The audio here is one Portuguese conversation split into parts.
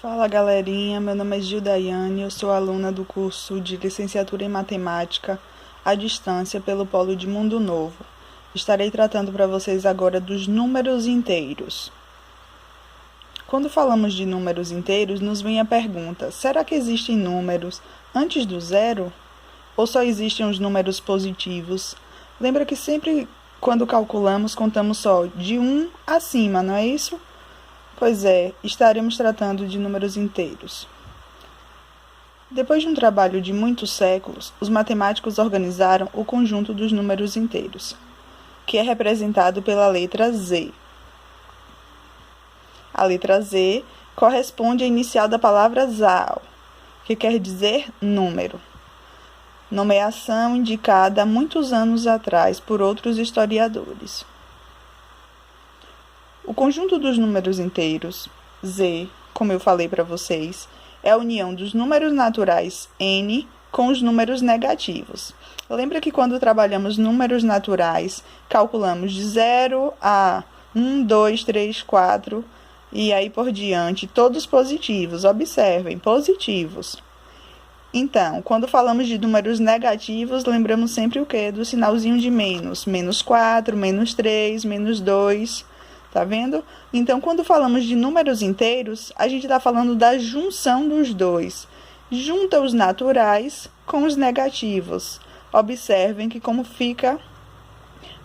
Fala galerinha, meu nome é Gil Daiane, eu sou aluna do curso de Licenciatura em Matemática à distância pelo Polo de Mundo Novo. Estarei tratando para vocês agora dos números inteiros. Quando falamos de números inteiros, nos vem a pergunta: será que existem números antes do zero? Ou só existem os números positivos? Lembra que sempre quando calculamos, contamos só de 1 acima, não é isso? Pois é, estaremos tratando de números inteiros. Depois de um trabalho de muitos séculos, os matemáticos organizaram o conjunto dos números inteiros, que é representado pela letra Z. A letra Z corresponde à inicial da palavra Zal, que quer dizer número. Nomeação indicada há muitos anos atrás por outros historiadores. O conjunto dos números inteiros, Z, como eu falei para vocês, é a união dos números naturais N com os números negativos. Lembra que quando trabalhamos números naturais, calculamos de 0 a 1, 2, 3, 4 e aí por diante, todos positivos. Observem, positivos. Então, quando falamos de números negativos, lembramos sempre o quê? Do sinalzinho de menos. Menos 4, menos 3, menos 2... Tá vendo? Então, quando falamos de números inteiros, a gente está falando da junção dos dois. Junta os naturais com os negativos. Observem que como fica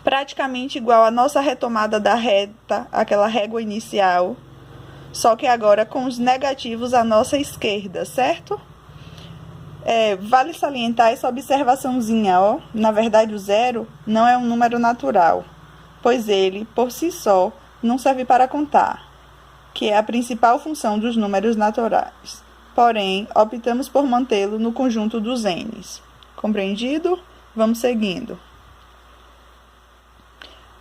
praticamente igual a nossa retomada da reta, aquela régua inicial, só que agora com os negativos à nossa esquerda, certo? Vale salientar essa observaçãozinha, ó. Na verdade, o zero não é um número natural, pois ele, por si só, não serve para contar, que é a principal função dos números naturais. Porém, optamos por mantê-lo no conjunto dos N's. Compreendido? Vamos seguindo.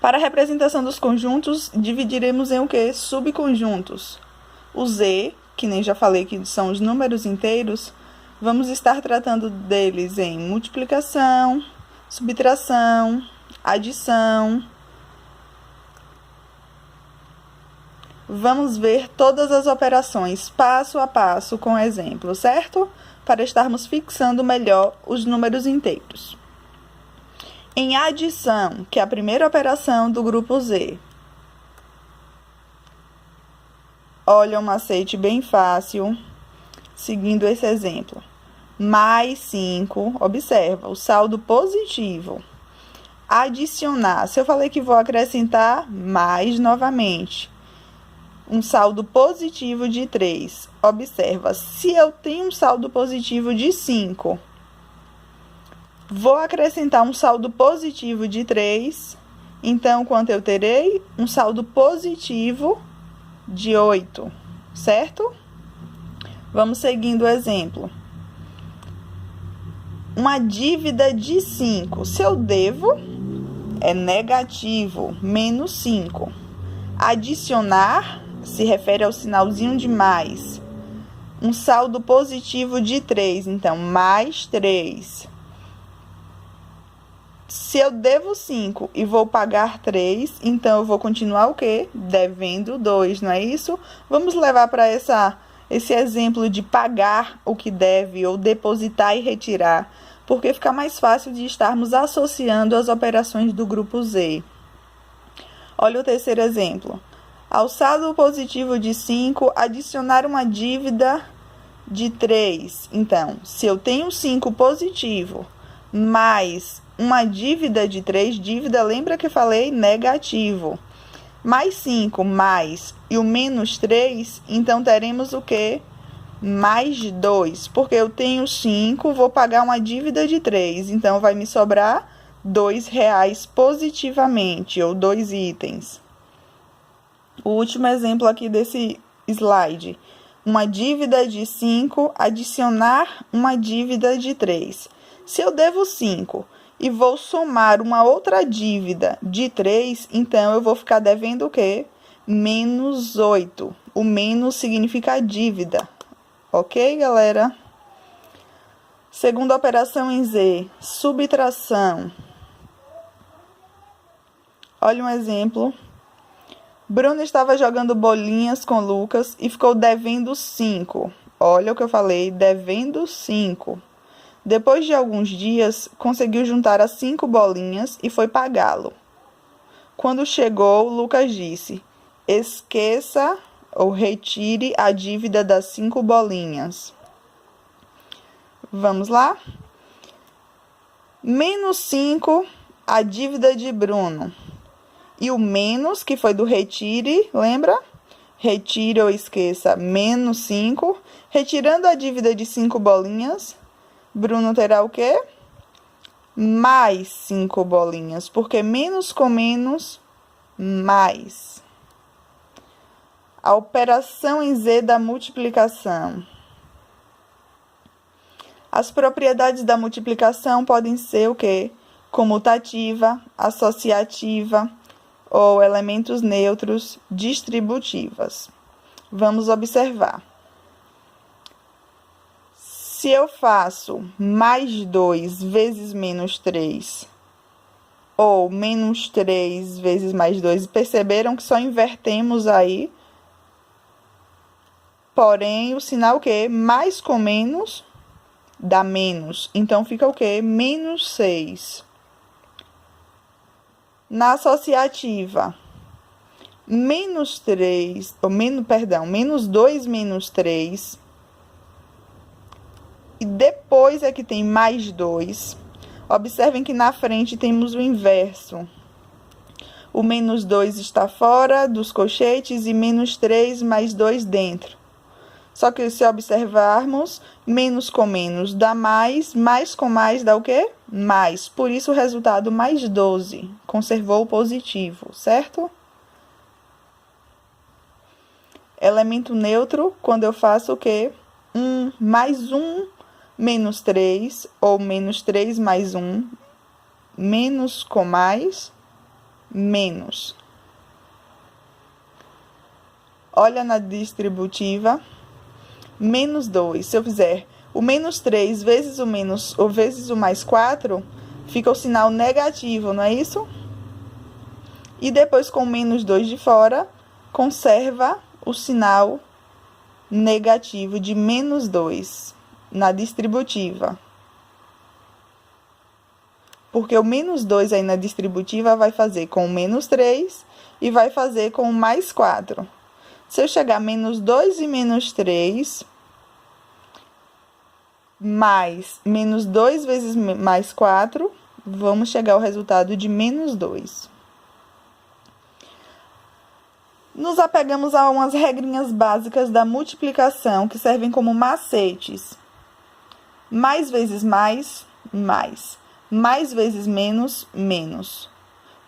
Para a representação dos conjuntos, dividiremos em o quê? Subconjuntos. O Z, que nem já falei que são os números inteiros, vamos estar tratando deles em multiplicação, subtração, adição. Vamos ver todas as operações passo a passo com exemplo, certo? Para estarmos fixando melhor os números inteiros. Em adição, que é a primeira operação do grupo Z. Olha um macete bem fácil, seguindo esse exemplo. Mais 5, observa, o saldo positivo. Adicionar, se eu falei que vou acrescentar, mais novamente. Um saldo positivo de 3. Observa, se eu tenho um saldo positivo de 5, vou acrescentar um saldo positivo de 3, então, quanto eu terei? Um saldo positivo de 8, certo? Vamos seguindo o exemplo. Uma dívida de 5. Se eu devo, é negativo, menos 5. Adicionar se refere ao sinalzinho de mais. Um saldo positivo de 3, então, mais 3. Se eu devo 5 e vou pagar 3, então eu vou continuar o quê? Devendo 2, não é isso? Vamos levar para esse exemplo de pagar o que deve ou depositar e retirar, porque fica mais fácil de estarmos associando as operações do grupo Z. Olha o terceiro exemplo. Ao saldo positivo de 5, adicionar uma dívida de 3. Então, se eu tenho 5 positivo, mais uma dívida de 3, dívida, lembra que falei negativo, mais 5, mais, e o menos 3, então teremos o quê? Mais 2, porque eu tenho 5, vou pagar uma dívida de 3, então vai me sobrar R$2 positivamente, ou 2 itens. O último exemplo aqui desse slide. Uma dívida de 5, adicionar uma dívida de 3. Se eu devo 5 e vou somar uma outra dívida de 3, então eu vou ficar devendo o quê? Menos 8. O menos significa dívida. Ok, galera? Segunda operação em Z, subtração. Olha um exemplo. Bruno estava jogando bolinhas com Lucas e ficou devendo 5. Olha o que eu falei, devendo 5. Depois de alguns dias, conseguiu juntar as 5 bolinhas e foi pagá-lo. Quando chegou, Lucas disse: esqueça ou retire a dívida das 5 bolinhas. Vamos lá? Menos 5, a dívida de Bruno. E o menos, que foi do retire, lembra? Retire ou esqueça, menos 5. Retirando a dívida de 5 bolinhas, Bruno terá o quê? Mais 5 bolinhas, porque menos com menos, mais. A operação em Z da multiplicação. As propriedades da multiplicação podem ser o quê? Comutativa, associativa ou elementos neutros distributivas. Vamos observar. Se eu faço mais 2 vezes menos 3, ou menos 3 vezes mais 2, perceberam que só invertemos aí, porém o sinal o quê? Mais com menos dá menos. Então, fica o quê? Menos 6. Na associativa, menos 2 menos 3. E depois é que tem mais 2. Observem que na frente temos o inverso. O menos 2 está fora dos colchetes e menos 3 mais 2 dentro. Só que se observarmos, menos com menos dá mais com mais dá o quê? Mais. Por isso o resultado mais 12. Conservou o positivo, certo? Elemento neutro, quando eu faço o quê? 1 mais 1 menos 3, ou menos 3 mais 1, menos com mais, menos. Olha na distributiva. Menos 2, se eu fizer o menos 3 vezes o menos, ou vezes o mais 4, fica o sinal negativo, não é isso? E depois, com menos 2 de fora, conserva o sinal negativo de menos 2 na distributiva. Porque o menos 2 aí na distributiva vai fazer com o menos 3 e vai fazer com o mais 4. Se eu chegar a menos 2 e menos 3, mais menos 2 vezes mais 4, vamos chegar ao resultado de menos 2. Nos apegamos a umas regrinhas básicas da multiplicação que servem como macetes. Mais vezes mais, mais. Mais vezes menos, menos.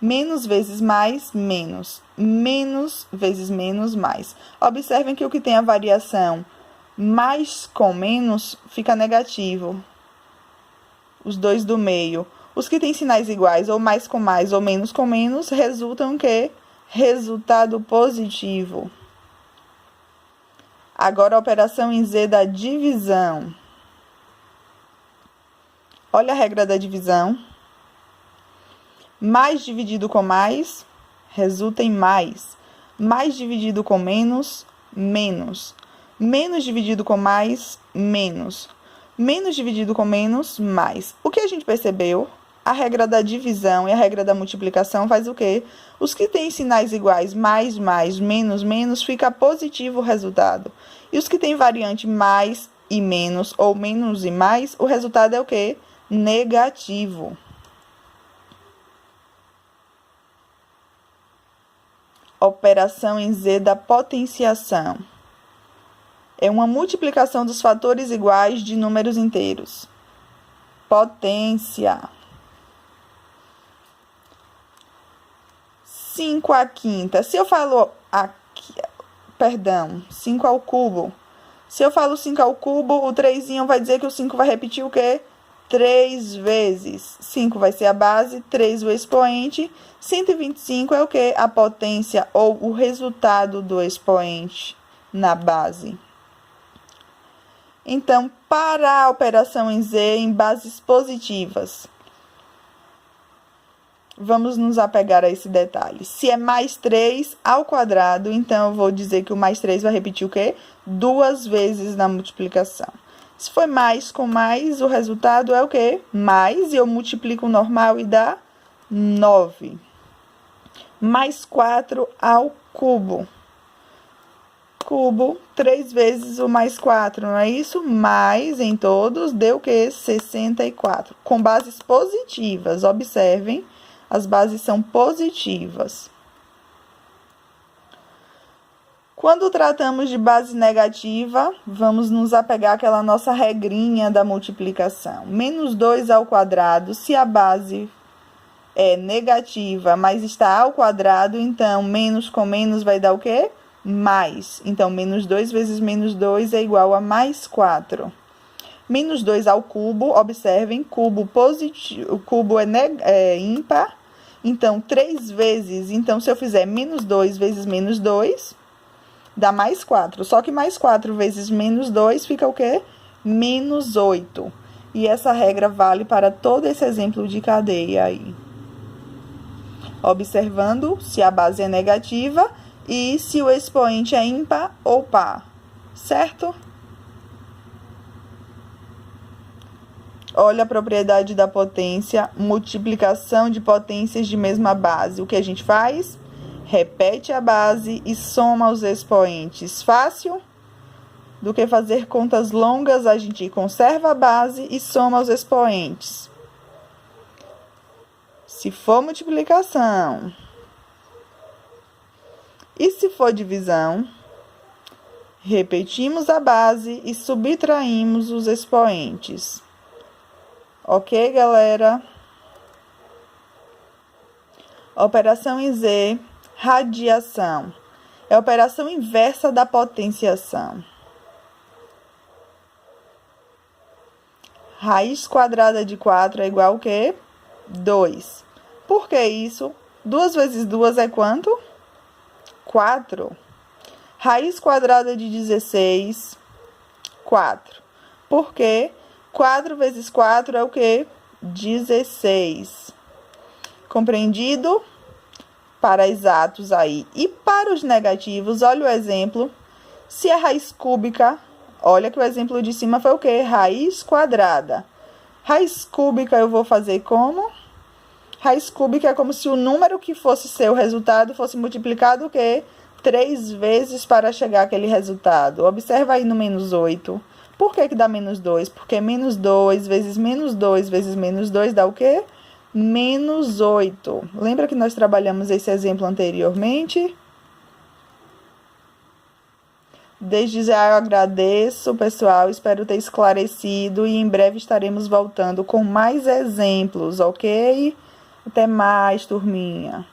Menos vezes mais, menos. Menos vezes menos, mais. Observem que o que tem a variação mais com menos fica negativo. Os dois do meio. Os que têm sinais iguais, ou mais com mais, ou menos com menos, resultam que resultado positivo. Agora a operação em Z da divisão. Olha a regra da divisão. Mais dividido com mais, resulta em mais. Mais dividido com menos, menos. Menos dividido com mais, menos. Menos dividido com menos, mais. O que a gente percebeu? A regra da divisão e a regra da multiplicação faz o quê? Os que têm sinais iguais, mais, menos, menos, fica positivo o resultado. E os que têm variante mais e menos, ou menos e mais, o resultado é o quê? Negativo. Operação em Z da potenciação. É uma multiplicação dos fatores iguais de números inteiros. Potência. 5 à quinta. Se eu falo 5 ao cubo. Se eu falo 5 ao cubo, o 3 vai dizer que o 5 vai repetir o quê? 3 vezes. 5 vai ser a base, 3 o expoente. 125 é o quê? A potência ou o resultado do expoente na base. Então, para a operação em Z em bases positivas, Vamos nos apegar a esse detalhe. Se é mais 3 ao quadrado, então eu vou dizer que o mais 3 vai repetir o quê? 2 vezes na multiplicação. Se for mais com mais, o resultado é o quê? Mais, e eu multiplico o normal e dá 9. Mais 4 ao cubo. Cubo, 3 vezes o mais 4, não é isso? Mais em todos, deu o quê? 64. Com bases positivas, observem, as bases são positivas. Quando tratamos de base negativa, vamos nos apegar àquela nossa regrinha da multiplicação. Menos 2 ao quadrado, se a base é negativa, mas está ao quadrado, então menos com menos vai dar o quê? Mais. Então, menos 2 vezes menos 2 é igual a mais 4. Menos 2 ao cubo, observem, cubo positivo, o cubo é ímpar. Então, 3 vezes, então, se eu fizer menos 2 vezes menos 2, dá mais 4. Só que mais 4 vezes menos 2 fica o quê? Menos 8. E essa regra vale para todo esse exemplo de cadeia aí. Observando se a base é negativa e se o expoente é ímpar ou par, certo? Olha a propriedade da potência, multiplicação de potências de mesma base. O que a gente faz? Repete a base e soma os expoentes. Fácil? Do que fazer contas longas, a gente conserva a base e soma os expoentes. Se for multiplicação e se for divisão, repetimos a base e subtraímos os expoentes. Ok, galera? Operação em Z, radiação. É a operação inversa da potenciação. Raiz quadrada de 4 é igual a quê? 2. Por que isso? 2 vezes 2 é quanto? 4. Raiz quadrada de 16, 4. Por quê? 4 vezes 4 é o quê? 16. Compreendido? Para exatos aí. E para os negativos, olha o exemplo. Se é raiz cúbica, olha que o exemplo de cima foi o quê? Raiz quadrada. Raiz cúbica eu vou fazer como? Raiz cúbica é como se o número que fosse ser o resultado fosse multiplicado o quê? 3 vezes para chegar àquele resultado. Observa aí no menos 8. Por que dá menos 2? Porque menos 2 vezes menos 2 vezes menos 2 dá o quê? Menos 8. Lembra que nós trabalhamos esse exemplo anteriormente? Desde já eu agradeço, pessoal. Espero ter esclarecido e em breve estaremos voltando com mais exemplos, ok? Até mais, turminha.